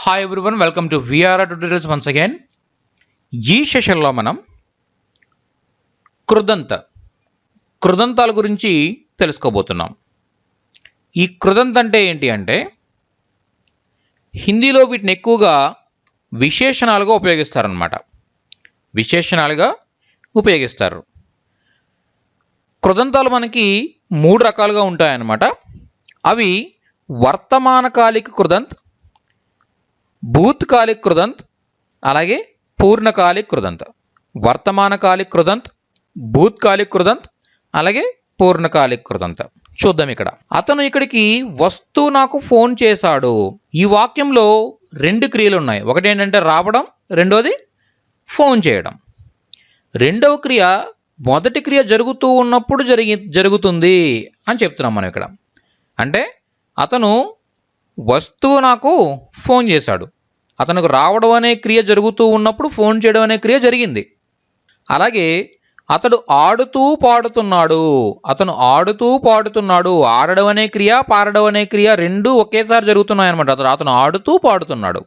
Hi everyone, welcome to VRR Tutorials once again. ఈ సెషన్లో మనం కృదంతాల గురించి తెలుసుకోబోతున్నాం. ఈ కృదంత్ అంటే ఏంటి అంటే హిందీలో వీటిని ఎక్కువగా విశేషణాలుగా ఉపయోగిస్తారు. కృదంతాలు మనకి మూడు రకాలుగా ఉంటాయన్నమాట. అవి వర్తమానకాలిక కృదంత్, భూత్కాలిక్ కృదంత్, అలాగే పూర్ణకాలిక్ కృదంత్. వర్తమానకాలిక్ కృదంత్, భూత్కాలిక్ కృదంత్, అలాగే పూర్ణకాలిక్ కృదంత్. చూద్దాం. ఇక్కడ అతను ఇక్కడికి వస్తూ నాకు ఫోన్ చేశాడు. ఈ వాక్యంలో రెండు క్రియలు ఉన్నాయి. ఒకటి ఏంటంటే రావడం, రెండోది ఫోన్ చేయడం. రెండవ క్రియ మొదటి క్రియ జరుగుతూ ఉన్నప్పుడు జరుగుతుంది అని చెప్తున్నాం మనం ఇక్కడ. అంటే అతను వస్తూ నాకు ఫోన్ చేశాడు. అతనికి రావడం అనే క్రియ జరుగుతూ ఉన్నప్పుడు ఫోన్ చేయడం అనే క్రియ జరిగింది. అలాగే అతడు ఆడుతూ పాడుతున్నాడు. ఆడడం అనే క్రియ, పాడడం అనే క్రియ రెండు ఒకేసారి జరుగుతున్నాయన్నమాట. అతను ఆడుతూ పాడుతున్నాడు.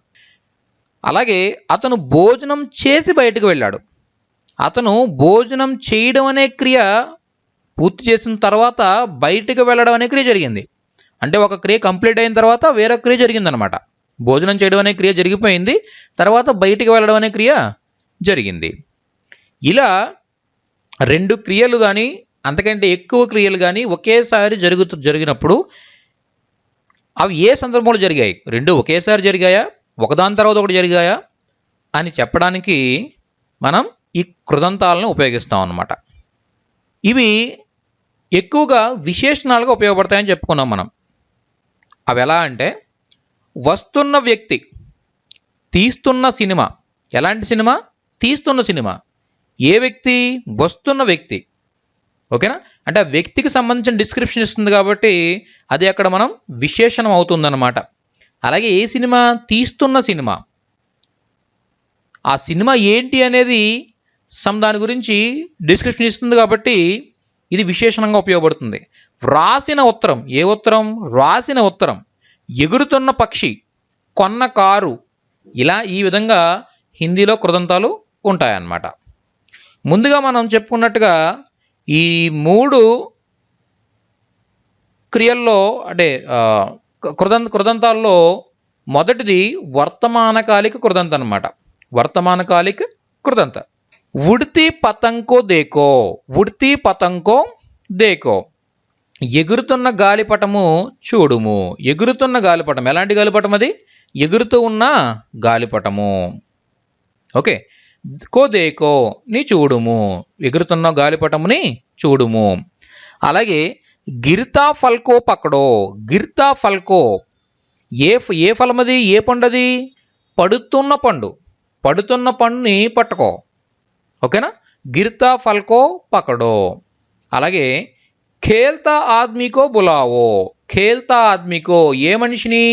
అలాగే అతను భోజనం చేసి బయటకు వెళ్ళాడు. అతను భోజనం చేయడం అనే క్రియ పూర్తి చేసిన తర్వాత బయటకు వెళ్ళడం అనే క్రియ జరిగింది. అంటే ఒక క్రియ కంప్లీట్ అయిన తర్వాత వేరొక క్రియ జరిగిందనమాట. భోజనం చేయడం అనే క్రియ జరిగిపోయింది, తర్వాత బయటికి వెళ్ళడం అనే క్రియ జరిగింది. ఇలా రెండు క్రియలు కానీ అంతకంటే ఎక్కువ క్రియలు కానీ ఒకేసారి జరిగినప్పుడు అవి ఏ సందర్భంలో జరిగాయి, రెండు ఒకేసారి జరిగాయా, ఒకదాని తర్వాత ఒకటి జరిగాయా అని చెప్పడానికి మనం ఈ కృదంతాలను ఉపయోగిస్తాం అన్నమాట. ఇవి ఎక్కువగా విశేషణాలుగా ఉపయోగపడతాయని చెప్పుకున్నాం మనం. అవి ఎలా అంటే వస్తున్న వ్యక్తి, తీస్తున్న సినిమా. ఎలాంటి సినిమా? తీస్తున్న సినిమా. ఏ వ్యక్తి? వస్తున్న వ్యక్తి. ఓకేనా? అంటే ఆ వ్యక్తికి సంబంధించిన డిస్క్రిప్షన్ ఇస్తుంది కాబట్టి అది అక్కడ మనం విశేషణం అవుతుందన్నమాట. అలాగే ఏ సినిమా? తీస్తున్న సినిమా. ఆ సినిమా ఏంటి అనేది దాని గురించి డిస్క్రిప్షన్ ఇస్తుంది కాబట్టి ఇది విశేషణంగా ఉపయోగపడుతుంది. వ్రాసిన ఉత్తరం. ఏ ఉత్తరం? వ్రాసిన ఉత్తరం. ఎగురుతున్న పక్షి, కొన్న కారు. ఇలా ఈ విధంగా హిందీలో కృదంతాలు ఉంటాయన్నమాట. ముందుగా మనం చెప్పుకున్నట్టుగా ఈ మూడు క్రియల్లో అంటే కృదంతాల్లో మొదటిది వర్తమానకాలిక కృదంత అన్నమాట. వర్తమానకాలిక కృదంత. ఉడ్తీ పతంకో దేకో. ఉడ్తీ పతంకో దేకో. ఎగురుతున్న గాలిపటము చూడుము. ఎగురుతున్న గాలిపటం. ఎలాంటి గాలిపటం అది? ఎగురుతూ ఉన్న గాలిపటము. ఓకే. కో దేకో, నీ చూడుము. ఎగురుతున్న గాలిపటముని చూడుము. అలాగే గిర్తా ఫల్కో పక్కడో. గిర్తా ఫల్కో. ఏ ఫలం అది? ఏ పండు అది? పడుతున్న పండు. పడుతున్న పండుని పట్టుకో. ఓకేనా? గిర్తా ఫల్కో పక్కడో. అలాగే ఖేల్తా ఆద్మీకో బులావో. ఖేల్తా ఆద్మీకో. ఏ మనిషిని?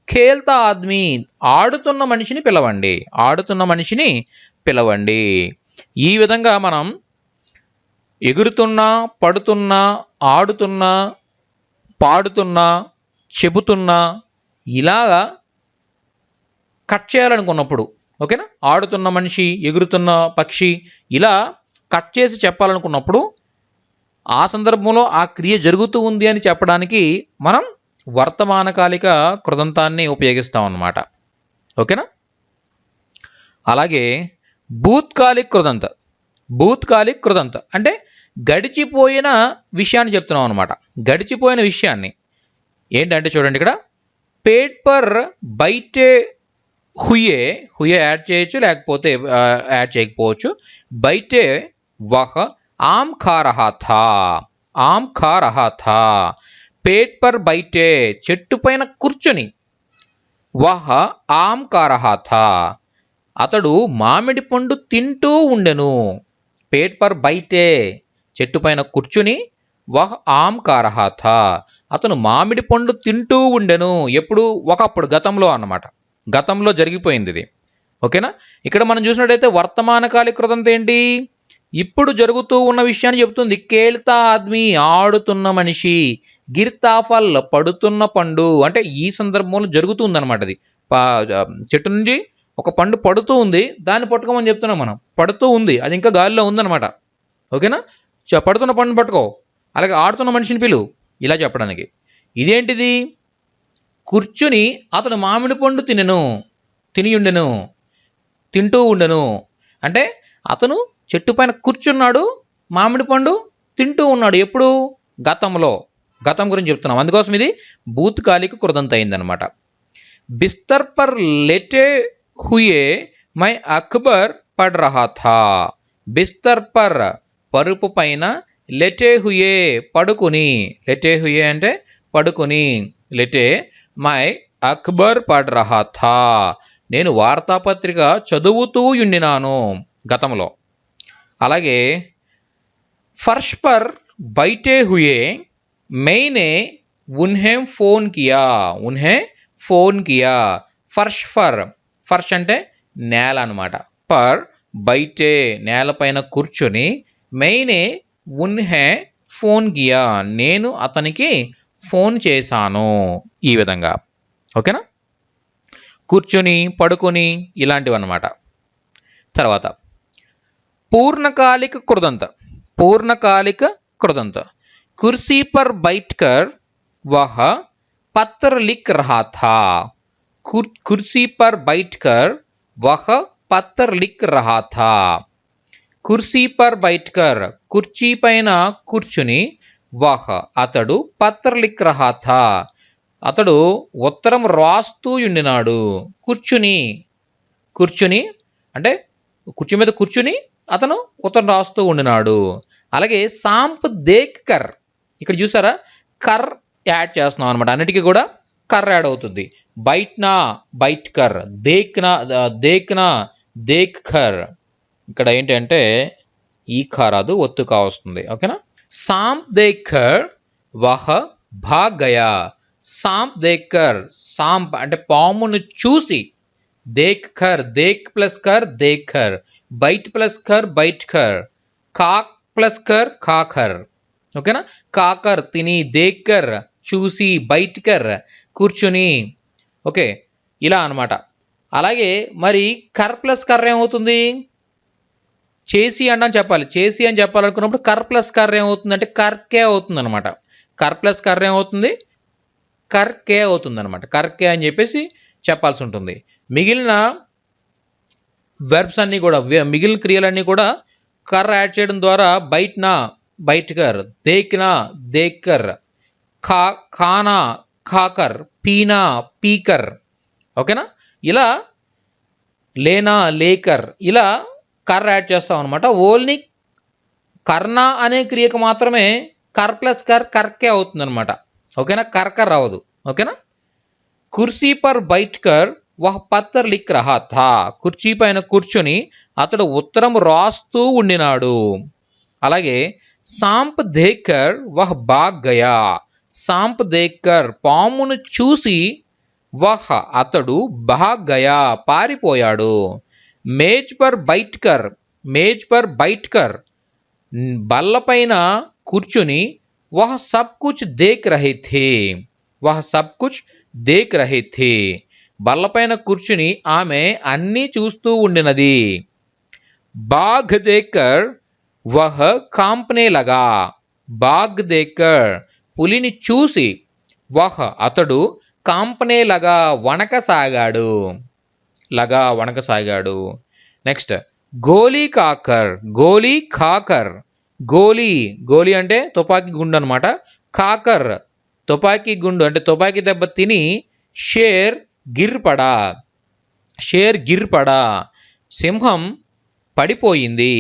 ఖేల్తా ఆద్మీ. ఆడుతున్న మనిషిని పిలవండి. ఆడుతున్న మనిషిని పిలవండి. ఈ విధంగా మనం ఎగురుతున్నా, పడుతున్నా, ఆడుతున్నా, పాడుతున్నా, చెబుతున్నా ఇలాగా కట్ చేయాలనుకున్నప్పుడు, ఓకేనా? ఆడుతున్న మనిషి, ఎగురుతున్న పక్షి ఇలా కట్ చేసి చెప్పాలనుకున్నప్పుడు ఆ సందర్భంలో ఆ క్రియ జరుగుతూ ఉంది అని చెప్పడానికి మనం వర్తమానకాలిక కృదంతాన్ని ఉపయోగిస్తాం అన్నమాట. ఓకేనా? అలాగే భూత్కాలిక్ కృదంత. భూత్కాలిక్ కృదంత అంటే గడిచిపోయిన విషయాన్ని చెప్తున్నాం అనమాట. గడిచిపోయిన విషయాన్ని ఏంటంటే చూడండి ఇక్కడ పేట్ పర్ బైటే హుయే. హుయే యాడ్ చేయొచ్చు, లేకపోతే యాడ్ చేయకపోవచ్చు. బైటే వహ ఆమ్ ఖా రహా థా. ఆమ్ ఖా రహా థా. పేట్ పర్ బైటే. చెట్టు పైన కూర్చొని. వహ ఆమ్ ఖా రహా థా. అతడు మామిడి పండు తింటూ ఉండెను. పేట్ పర్ బైటే. చెట్టు పైన కూర్చుని. వహ ఆమ్ ఖా రహా థా. అతను మామిడి పండు తింటూ ఉండెను. ఎప్పుడు? ఒకప్పుడు, గతంలో అన్నమాట. గతంలో జరిగిపోయింది ఇది. ఓకేనా? ఇక్కడ మనం చూసినట్టయితే వర్తమానకాలిక కృదంత ఏంటి? ఇప్పుడు జరుగుతూ ఉన్న విషయాన్ని చెప్తుంది. కేల్తా ఆద్మీ. ఆడుతున్న మనిషి. గిర్తా ఫల్. పడుతున్న పండు. అంటే ఈ సందర్భంలో జరుగుతుందన్నమాట. అది చెట్టు నుంచి ఒక పండు పడుతూ ఉంది, దాన్ని పట్టుకోమని చెప్తున్నాం మనం. పడుతూ ఉంది, అది ఇంకా గాలిలో ఉందన్నమాట. ఓకేనా? పడుతున్న పండుని పట్టుకో, అలాగే ఆడుతున్న మనిషిని పిలువు, ఇలా చెప్పడానికి. ఇదేంటిది? కూర్చుని అతను మామిడి పండు తినియుండెను, తింటూ ఉండెను. అంటే అతను చెట్టు పైన కూర్చున్నాడు, మామిడి పండు తింటూ ఉన్నాడు. ఎప్పుడు? గతంలో. గతం గురించి చెప్తున్నాం, అందుకోసం ఇది భూతకాలిక కృదంత అయిందనమాట. బిస్తర్ పర్ లేటే హుయే మై అక్బర్ పడ్ రహా థా. బిస్తర్ పర్ పరుపు పైన, లెటే హుయే పడుకుని, లెటే హుయే అంటే పడుకుని, లెటే మై అక్బర్ పడ్ రహా థా నేను వార్తాపత్రిక చదువుతూ ఉండినాను గతంలో. అలాగే ఫర్ష్ పర్ బైటే హుయే मैंने उन्हें फोन किया. ఫర్ష్ అంటే నేల అనమాట. పర్ బైటే నేలపైన కూర్చొని, मैंने उन्हें फोन किया నేను అతనికి ఫోన్ చేశాను. ఈ విధంగా. ఓకేనా? కూర్చొని, పడుకొని ఇలాంటివి అన్నమాట. తర్వాత పూర్ణకాలిక కృదంత. कुर्सी पर बैठकर वह पत्र लिख रहा था. कुर्सी पर बैठकर वह पत्र लिख रहा था. कुर्सी पर बैठकर कुर्ची पैन కూర్చుని, वह అతడు పత్ర లిఖ్ రహా థా అతడు ఉత్తరం రాస్తూ ఉండినాడు. కూర్చుని అంటే కుర్చీ మీద కూర్చుని అతను ఉత్తరం రాస్తూ ఉండినాడు. అలాగే సాంప్ దేక్ కర్, ఇక్కడ చూసారా కర్ యాడ్ చేస్తున్నాం అనమాట. అన్నిటికీ కూడా కర్ యాడ్ అవుతుంది. బైట్నా బైట్ కర్, దేక్నా దేక్ ఖర్. ఇక్కడ ఏంటంటే ఈ ఖరాదు ఒత్తు కావస్తుంది. ఓకేనా? సాంప్ దేక్ ఖర్ వహ భాగ్ గయా. సాంప్ దేక్ ఖర్, సాంప్ అంటే పామును చూసి, దేక్ ఖర్, దేక్ ప్లస్ ఖర్ దేక్ ఖర్, బైట్ ప్లస్ ఖర్ బైట్ ఖర్, కాక్ ప్లస్ ఖర్ ఖాఖర్. ఓకేనా? కాకర్ తిని, దేక్కర్ చూసి, బైట్ కర్ కూర్చుని. ఓకే, ఇలా అనమాట. అలాగే మరి కర్ ప్లస్ కర్ ఏమవుతుంది? చేసి అని చెప్పాలి. చేసి అని చెప్పాలనుకున్నప్పుడు కర్ ప్లస్ కర్ ఏమవుతుంది అంటే కర్కే అవుతుంది అనమాట. కర్ ప్లస్ కర్ ఏమవుతుంది? కర్కే అవుతుంది అనమాట. కర్కే అని చెప్పేసి చెప్పాల్సి ఉంటుంది. మిగిలిన వెర్బ్స్ అన్నీ కూడా, మిగిలిన క్రియలన్నీ కూడా కర్ యాడ్ చేయడం ద్వారా బైట్నా బైట్కర్, దేక్నా దేక్కర్, ఖానా ఖాకర్, పీనా పీకర్. ఓకేనా? ఇలా లేనా లేకర్, ఇలా కర్ యాడ్ చేస్తాం అనమాట. ఓన్లీ కర్నా అనే క్రియకు మాత్రమే కర్ ప్లస్ కర్ కర్కే అవుతుంది అనమాట. ఓకేనా? కర్కర్ రావదు. ఓకేనా? కుర్సీ పర్ బైట్కర్ వహ్ పత్ర లిఖ్ రహా థా. కుర్చీ పైన కూర్చొని అతడు ఉత్తరం రాస్తూ ఉండినాడు. అలాగే సాంప్ దేక్కర్ వహ్ భాగ్ గయా. సాంప్ దేక్కర్ పామును చూసి, వహ్ అతడు భాగ్ గయా పారిపోయాడు. మేజ్ పర్ బైట్కర్ బల్లపైన కూర్చుని, వహ్ సబ్ కుచ్ దేక్ రహే థే. బల్లపైన కూర్చుని ఆమె అన్నీ చూస్తూ ఉండినది. బాఘ్ దేక్కర్ వహ్ కాంప్నే లగా. బాఘ్ దేక్కర్ పులిని చూసి, వహ్ అతడు కాంప్నే లగా వణకసాగాడు. నెక్స్ట్ గోలీ ఖాకర్. గోలీ అంటే తుపాకీ గుండు అనమాట. ఖాకర్ తుపాకీ గుండు అంటే తుపాకీ దెబ్బ తిని, షేర్ గిర్పడా సింహం పడిపోయింది.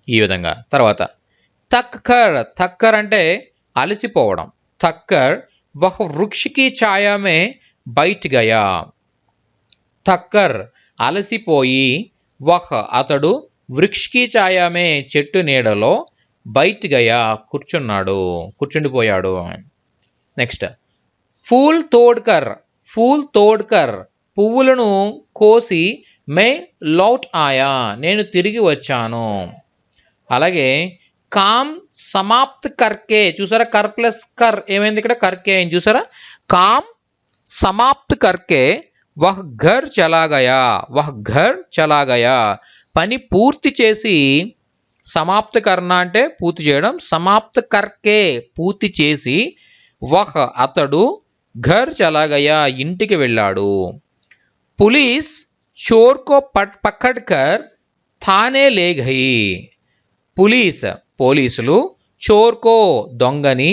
ఈ విధంగా. తర్వాత తక్కర్ అంటే అలసిపోవడం. తక్కర్ వహ్ వృక్షకి ఛాయా మే బైట్ గయా. తక్కర్ అలసిపోయి, వహ్ అతడు వృక్షకి ఛాయా మే చెట్టు నీడలో, బైట్ గయా కూర్చుండిపోయాడు. నెక్స్ట్ ఫూల్ తోడ్కర్ పువ్వులను కోసి, మే లౌట్ ఆయా నేను తిరిగి వచ్చాను. అలాగే కామ్ సమాప్త్ కర్కే, చూసారా కర్ ప్లస్ కర్ ఏమైంది ఇక్కడ? కర్కే అయింది. చూసారా? కామ్ समाप्त करके वह घर चला गया, वह घर चला गया. పని పూర్తి చేసి, సమాప్త కర్ణ అంటే పూర్తి చేయడం, సమాప్త కర్కే పూర్తి చేసి, వహ్ అతడు, ఘర్ చలా గయా ఇంటికి వెళ్ళాడు. పులీస్ చోర్ కో పకడ్ కర్ థానే లే గయి. పులీస్ పోలీసులు చోర్కో దొంగని,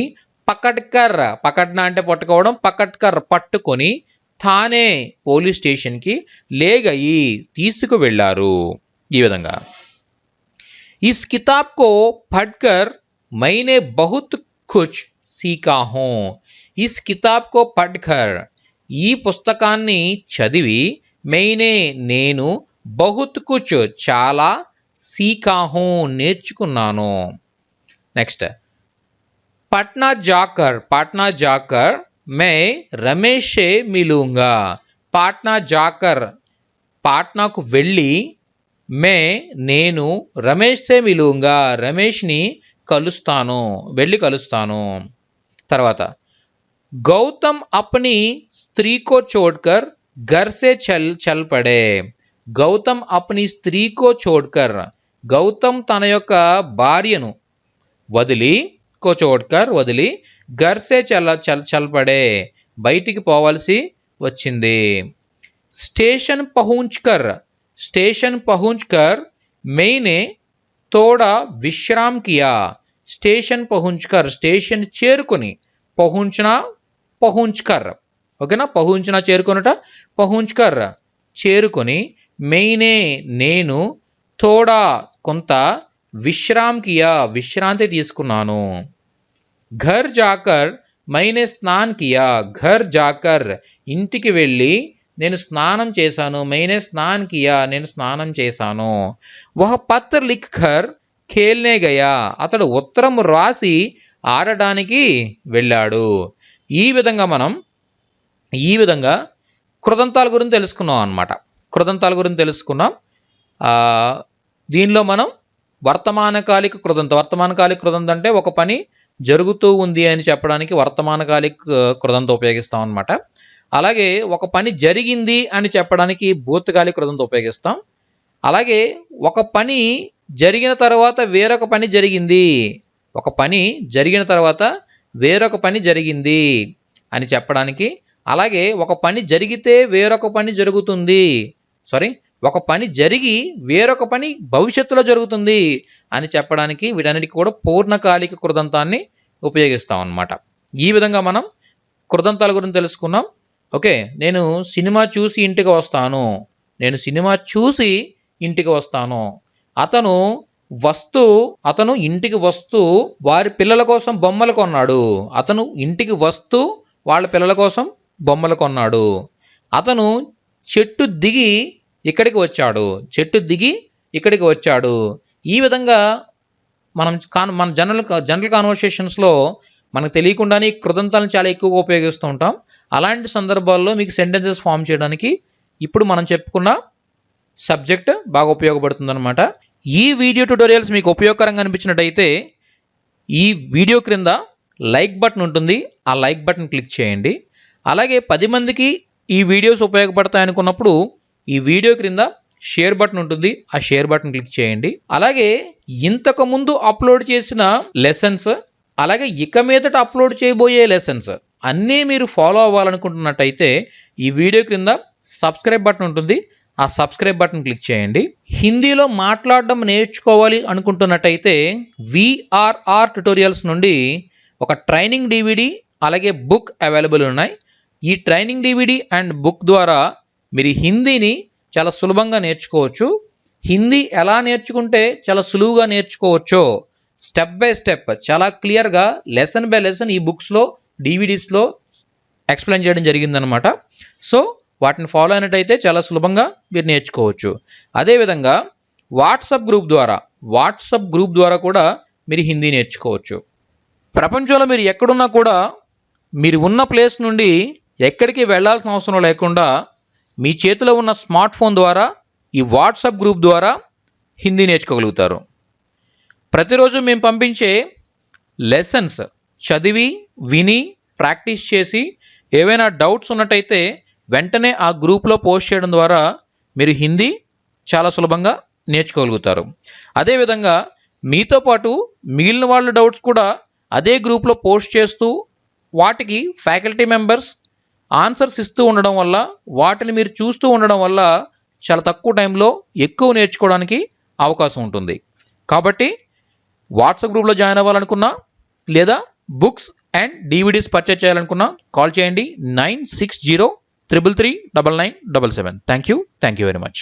పకడ్కర్ పకడ్న అంటే పట్టుకోవడం, పకడ్కర్ పట్టుకొని, థానే పోలీస్ స్టేషన్కి, లేగయి తీసుకు వెళ్ళారు. ఈ విధంగా इस किताब को पढ़कर मैंने बहुत कुछ सीखा हूँ. इस किताब को पढ़कर ఈ పుస్తకాన్ని చదివి, मैंने నేను, बहुत कुछ చాలా, सीखा हूँ నేర్చుకున్నాను. నెక్స్ట్ पटना जाकर मैं रमेश से मिलूंगा. पाटना जाकर పాట్నాకు వెళ్ళి, మే నేను, రమేష్ సే మిలూంగా రమేష్ని కలుస్తాను, వెళ్ళి కలుస్తాను. తర్వాత గౌతమ్ అప్ని స్త్రీ కో చోడ్కర్ ఘర్ సే చల్ పడే. గౌతమ్ అప్ని స్త్రీ కో చోడ్కర్, గౌతమ్ తన యొక్క భార్యను వదిలి, కో చోడ్కర్ వదిలి, ఘర్ సే చల్ పడే బయటికి పోవాల్సి వచ్చింది. స్టేషన్ पहुंच कर मैंने थोड़ा विश्राम किया. स्टेशन पहुंचकर स्टेशन చేరుకొని, పహుంచనా పహుంచ్కర్, ఓకేనా, పహుంచనా చేరుకొనుట, పహుంచ్కర్ చేరుకొని, मैंने నేను, थोड़ा కొంత, విశ్రామ్ కియా విశ్రాంతి తీసుకున్నాను. घर जाकर मैंने स्नान किया. घर जाकर ఇంటికి వెళ్ళి, నేను స్నానం చేశాను. मैंने स्नान किया నేను స్నానం చేశాను. वह पत्र लिखकर खेलने गया. అతడు ఉత్తరం రాసి ఆడడానికి వెళ్ళాడు. ఈ విధంగా కృదంతాల గురించి తెలుసుకున్నాం అన్నమాట. కృదంతాల గురించి తెలుసుకున్నాం. దీనిలో మనం వర్తమానకాలిక కృదంత అంటే ఒక పని జరుగుతూ ఉంది అని చెప్పడానికి వర్తమానకాలిక కృదంత ఉపయోగిస్తాం అన్నమాట. అలాగే ఒక పని జరిగింది అని చెప్పడానికి భూతకాలిక కృదంత ఉపయోగిస్తాం. అలాగే ఒక పని జరిగిన తర్వాత వేరొక పని జరిగింది, ఒక పని జరిగిన తర్వాత వేరొక పని జరిగింది అని చెప్పడానికి, అలాగే ఒక పని జరిగితే వేరొక పని జరుగుతుంది, ఒక పని జరిగి వేరొక పని భవిష్యత్తులో జరుగుతుంది అని చెప్పడానికి వీటన్నిటికీ కూడా పూర్ణకాలిక కృదంతాన్ని ఉపయోగిస్తాం అన్నమాట. ఈ విధంగా మనం కృదంతాల గురించి తెలుసుకున్నాం. ఓకే, నేను సినిమా చూసి ఇంటికి వస్తాను. అతను ఇంటికి వస్తూ వారి పిల్లల కోసం బొమ్మలు కొన్నాడు. అతను ఇంటికి వస్తూ వాళ్ళ పిల్లల కోసం బొమ్మలు కొన్నాడు. అతను చెట్టు దిగి ఇక్కడికి వచ్చాడు. ఈ విధంగా మన జనరల్ కాన్వర్సేషన్స్లో మనకు తెలియకుండానే కృదంతాలను చాలా ఎక్కువగా ఉపయోగిస్తూ ఉంటాం. అలాంటి సందర్భాల్లో మీకు సెంటెన్సెస్ ఫామ్ చేయడానికి ఇప్పుడు మనం చెప్పుకున్న సబ్జెక్ట్ బాగా ఉపయోగపడుతుందన్నమాట. ఈ వీడియో ట్యుటోరియల్స్ మీకు ఉపయోగకరంగా అనిపించినట్టయితే ఈ వీడియో క్రింద లైక్ బటన్ ఉంటుంది, ఆ లైక్ బటన్ క్లిక్ చేయండి. అలాగే 10 మందికి ఈ వీడియోస్ ఉపయోగపడతాయి అనుకున్నప్పుడు ఈ వీడియో క్రింద షేర్ బటన్ ఉంటుంది, ఆ షేర్ బటన్ క్లిక్ చేయండి. అలాగే ఇంతకు ముందు అప్లోడ్ చేసిన లెసన్స్, అలాగే ఇక మీదట అప్లోడ్ చేయబోయే లెసన్స్ అన్నీ మీరు ఫాలో అవ్వాలనుకుంటున్నట్టయితే ఈ వీడియో క్రింద సబ్స్క్రైబ్ బటన్ ఉంటుంది, ఆ సబ్స్క్రైబ్ బటన్ క్లిక్ చేయండి. హిందీలో మాట్లాడడం నేర్చుకోవాలి అనుకుంటున్నట్టయితే VRR ట్యుటోరియల్స్ నుండి ఒక ట్రైనింగ్ DVD అలాగే బుక్ అవైలబుల్ ఉన్నాయి. ఈ ట్రైనింగ్ DVD అండ్ బుక్ ద్వారా మీరు హిందీని చాలా సులభంగా నేర్చుకోవచ్చు. హిందీ ఎలా నేర్చుకుంటే చాలా సులువుగా నేర్చుకోవచ్చో స్టెప్ బై స్టెప్ చాలా క్లియర్గా లెసన్ బై లెసన్ ఈ బుక్స్లో DVDస్లో ఎక్స్ప్లెయిన్ చేయడం జరిగిందనమాట. సో వాటిని ఫాలో అయినట్టయితే చాలా సులభంగా మీరు నేర్చుకోవచ్చు. అదేవిధంగా వాట్సాప్ గ్రూప్ ద్వారా కూడా మీరు హిందీ నేర్చుకోవచ్చు. ప్రపంచంలో మీరు ఎక్కడున్నా కూడా మీరు ఉన్న ప్లేస్ నుండి ఎక్కడికి వెళ్ళాల్సిన అవసరం లేకుండా మీ చేతిలో ఉన్న స్మార్ట్ ఫోన్ ద్వారా ఈ వాట్సాప్ గ్రూప్ ద్వారా హిందీ నేర్చుకోగలుగుతారు. ప్రతిరోజు మేము పంపించే లెసన్స్ చదివి విని ప్రాక్టీస్ చేసి ఏవైనా డౌట్స్ ఉన్నట్టయితే వెంటనే ఆ గ్రూప్లో పోస్ట్ చేయడం ద్వారా మీరు హిందీ చాలా సులభంగా నేర్చుకోగలుగుతారు. అదేవిధంగా మీతో పాటు మిగిలిన వాళ్ళ డౌట్స్ కూడా అదే గ్రూప్లో పోస్ట్ చేస్తూ వాటికి ఫ్యాకల్టీ మెంబర్స్ ఆన్సర్స్ ఇస్తూ ఉండడం వల్ల, వాటిని మీరు చూస్తూ ఉండడం వల్ల చాలా తక్కువ టైంలో ఎక్కువ నేర్చుకోవడానికి అవకాశం ఉంటుంది. కాబట్టి వాట్సాప్ గ్రూప్లో జాయిన్ అవ్వాలనుకున్నా లేదా బుక్స్ అండ్ DVDs పర్చేజ్ చేయాలనుకున్నా కాల్ చేయండి 9603339977. Thank you very much.